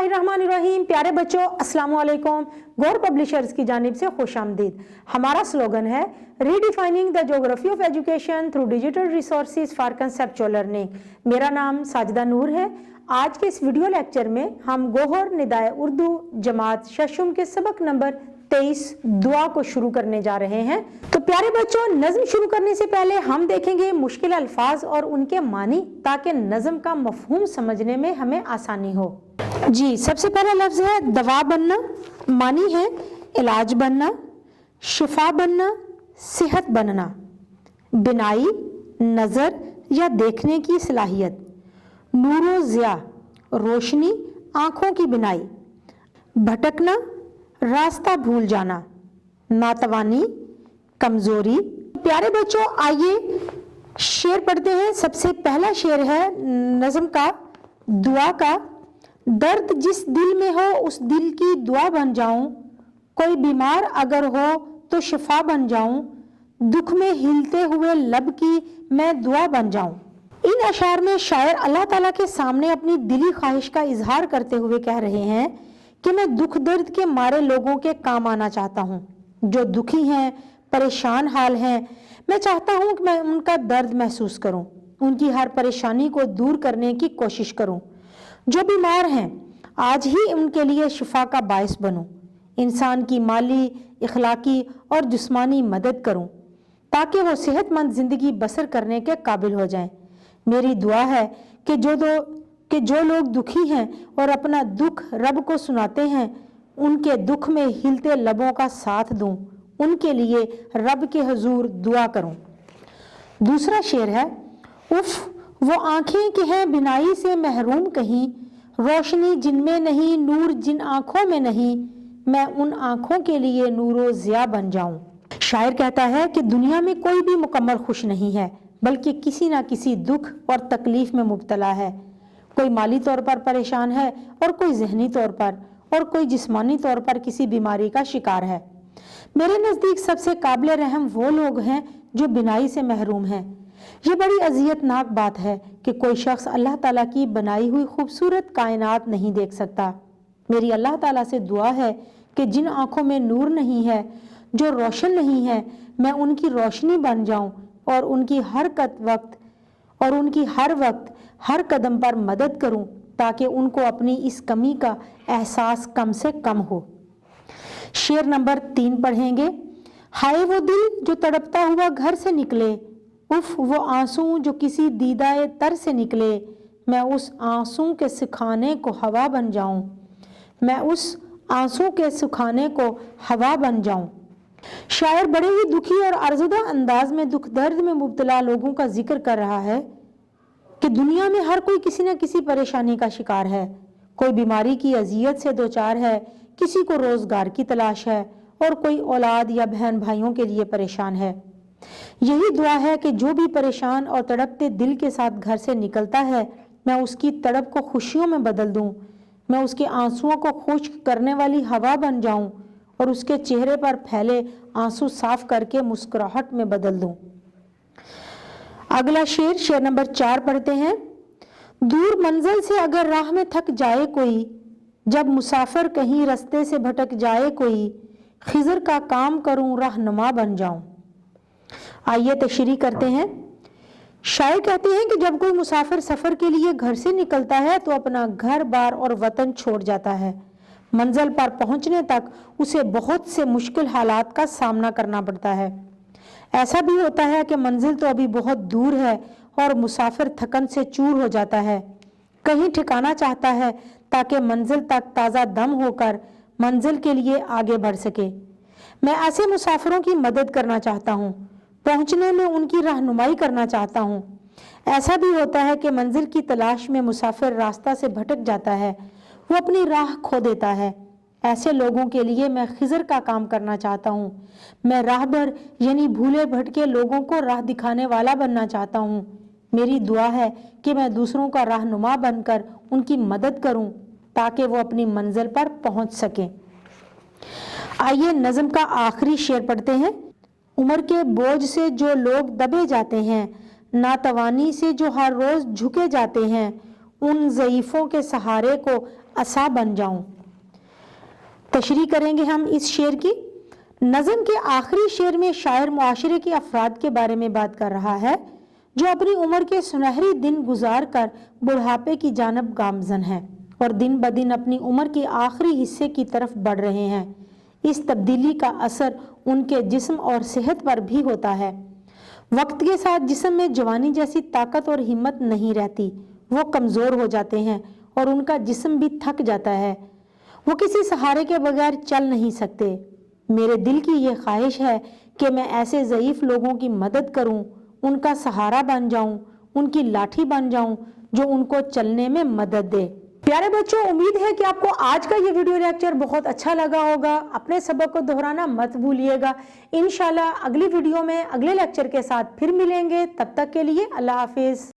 बिस्मिल्लाहिर्रहमानिर्रहीम। प्यारे बच्चों, अस्सलाम वालेकुम। गौर पब्लिशर्स की जानिब से खुश आमदीद। हमारा स्लोगन है redefining the geography of education through digital resources for conceptual learning. मेरा नाम साजिदा नूर है। आज के इस वीडियो लेक्चर में हम गोहर निदाए उर्दू जमात शशुम के सबक नंबर 23 दुआ को शुरू करने जा रहे हैं। तो प्यारे बच्चों, नज़म शुरू करने से पहले हम देखेंगे मुश्किल अल्फाज और उनके मानी, ताकि नज़म का मफहूम समझने में हमें आसानी हो। जी, सबसे पहला लफ्ज है दवा बनना। मानी है इलाज बनना, शिफा बनना, सेहत बनना। बिनाई नज़र या देखने की सलाहियत। नूरो ज़िया रोशनी, आँखों की बिनाई। भटकना रास्ता भूल जाना। नातवानी कमज़ोरी। प्यारे बच्चों, आइए शेर पढ़ते हैं। सबसे पहला शेर है नज़म का, दुआ का। दर्द जिस दिल में हो उस दिल की दुआ बन जाऊं, कोई बीमार अगर हो तो शिफा बन जाऊं, दुख में हिलते हुए लब की मैं दुआ बन जाऊं। इन अशार में शायर अल्लाह ताला के सामने अपनी दिली ख्वाहिश का इजहार करते हुए कह रहे हैं कि मैं दुख दर्द के मारे लोगों के काम आना चाहता हूँ, जो दुखी हैं, परेशान हाल हैं। मैं चाहता हूँ कि मैं उनका दर्द महसूस करूँ, उनकी हर परेशानी को दूर करने की कोशिश करूँ। जो बीमार हैं आज ही उनके लिए शिफा का बायस बनूं, इंसान की माली, इखलाकी और जिस्मानी मदद करूं, ताकि वो सेहतमंद ज़िंदगी बसर करने के काबिल हो जाएं। मेरी दुआ है कि जो लोग दुखी हैं और अपना दुख रब को सुनाते हैं, उनके दुख में हिलते लबों का साथ दूं, उनके लिए रब के हुजूर दुआ करूं। दूसरा शेर है उफ वो आंखें कि हैं बिनाई से महरूम कहीं, रोशनी जिनमें नहीं, नूर जिन आंखों में नहीं, मैं उन आंखों के लिए नूरो ज़िया बन जाऊं। शायर कहता है कि दुनिया में कोई भी मुकम्मल खुश नहीं है, बल्कि किसी ना किसी दुख और तकलीफ में मुब्तला है। कोई माली तौर पर परेशान है और कोई जहनी तौर पर और कोई जिस्मानी तौर पर किसी बीमारी का शिकार है। मेरे नज़दीक सबसे काबिल रहम वो लोग हैं जो बिनाई से महरूम हैं। ये बड़ी अज़ियतनाक बात है कि कोई शख्स अल्लाह ताला की बनाई हुई खूबसूरत कायनात नहीं देख सकता। मेरी अल्लाह ताला से दुआ है कि जिन आँखों में नूर नहीं है, जो रोशन नहीं है, मैं उनकी रोशनी बन जाऊं और उनकी हर वक्त हर कदम पर मदद करूं, ताकि उनको अपनी इस कमी का एहसास कम से कम हो। शेर नंबर 3 पढ़ेंगे। हाय वो दिल जो तड़पता हुआ घर से निकले, उफ वो आंसू जो किसी दीदाए तर से निकले, मैं उस आंसू के सुखाने को हवा बन जाऊं, मैं उस आंसू के सुखाने को हवा बन जाऊं। शायर बड़े ही दुखी और अर्जुदा अंदाज में दुख दर्द में मुब्तला लोगों का जिक्र कर रहा है कि दुनिया में हर कोई किसी न किसी परेशानी का शिकार है। कोई बीमारी की अजियत से दो चार है, किसी को रोजगार की तलाश है और कोई औलाद या बहन भाइयों के लिए परेशान है। यही दुआ है कि जो भी परेशान और तड़पते दिल के साथ घर से निकलता है, मैं उसकी तड़प को खुशियों में बदल दूं, मैं उसके आंसुओं को खुश्क करने वाली हवा बन जाऊं और उसके चेहरे पर फैले आंसू साफ करके मुस्कुराहट में बदल दूं। अगला शेर नंबर 4 पढ़ते हैं। दूर मंजिल से अगर राह में थक जाए कोई, जब मुसाफिर कहीं रास्ते से भटक जाए कोई, खिज़र का काम करूं रहनुमा बन जाऊं। आइए तशरीह करते हैं। शायर कहते हैं कि जब कोई मुसाफिर सफ़र के लिए घर से निकलता है तो अपना घर बार और वतन छोड़ जाता है। मंजिल पर पहुंचने तक उसे बहुत से मुश्किल हालात का सामना करना पड़ता है। ऐसा भी होता है कि मंजिल तो अभी बहुत दूर है और मुसाफिर थकन से चूर हो जाता है, कहीं ठिकाना चाहता है ताकि मंजिल तक ताज़ा दम होकर मंजिल के लिए आगे बढ़ सके। मैं ऐसे मुसाफिरों की मदद करना चाहता हूँ, पहुंचने में उनकी रहनुमाई करना चाहता हूँ। ऐसा भी होता है कि मंजिल की तलाश में मुसाफिर रास्ता से भटक जाता है, वो अपनी राह खो देता है। ऐसे लोगों के लिए मैं खिज़र का काम करना चाहता हूँ। मैं राहबर यानी भूले भटके लोगों को राह दिखाने वाला बनना चाहता हूँ। मेरी दुआ है कि मैं दूसरों का रहनुमा बनकर उनकी मदद करूँ, ताकि वो अपनी मंजिल पर पहुँच सकें। आइए नज़म का आखिरी शेर पढ़ते हैं। उम्र के बोझ से जो लोग दबे जाते हैं, नातवानी से जो हर रोज झुके जाते हैं, उन ज़ईफ़ों के सहारे को असा बन जाऊं। तशरीह करेंगे हम इस शेर की। नज़म के आखिरी शेर में शायर मुआशरे के अफराद के बारे में बात कर रहा है जो अपनी उम्र के सुनहरी दिन गुजार कर बुढ़ापे की जानब गामजन हैं और दिन ब दिन अपनी उम्र के आखिरी हिस्से की तरफ बढ़ रहे हैं। इस तब्दीली का असर उनके जिस्म और सेहत पर भी होता है। वक्त के साथ जिस्म में जवानी जैसी ताकत और हिम्मत नहीं रहती, वो कमज़ोर हो जाते हैं और उनका जिस्म भी थक जाता है। वो किसी सहारे के बगैर चल नहीं सकते। मेरे दिल की ये ख्वाहिश है कि मैं ऐसे ज़ईफ़ लोगों की मदद करूं, उनका सहारा बन जाऊं, उनकी लाठी बन जाऊं जो उनको चलने में मदद दे। प्यारे बच्चों, उम्मीद है कि आपको आज का ये वीडियो लेक्चर बहुत अच्छा लगा होगा। अपने सबक को दोहराना मत भूलिएगा। इंशाल्लाह अगली वीडियो में अगले लेक्चर के साथ फिर मिलेंगे। तब तक के लिए अल्लाह हाफिज़।